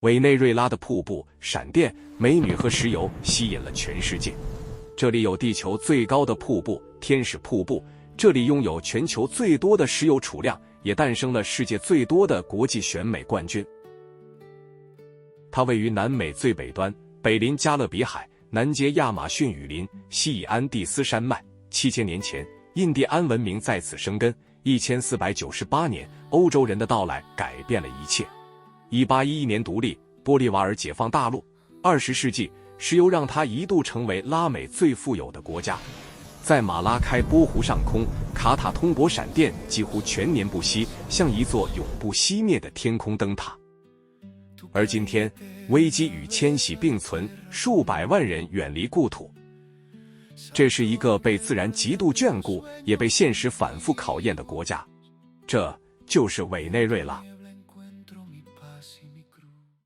委内瑞拉的瀑布、闪电、美女和石油吸引了全世界。这里有地球最高的瀑布——天使瀑布，这里拥有全球最多的石油储量，也诞生了世界最多的国际选美冠军。它位于南美最北端，北临加勒比海，南接亚马逊雨林、西以安第斯山脉。7000年前，印第安文明在此生根。1498年，欧洲人的到来改变了一切。1811年独立，玻利瓦尔解放大陆。20世纪，石油让它一度成为拉美最富有的国家。在马拉开波湖上空，卡塔通博闪电几乎全年不息，像一座永不熄灭的天空灯塔。而今天，危机与迁徙并存，数百万人远离故土。这是一个被自然极度眷顾，也被现实反复考验的国家。这就是委内瑞拉。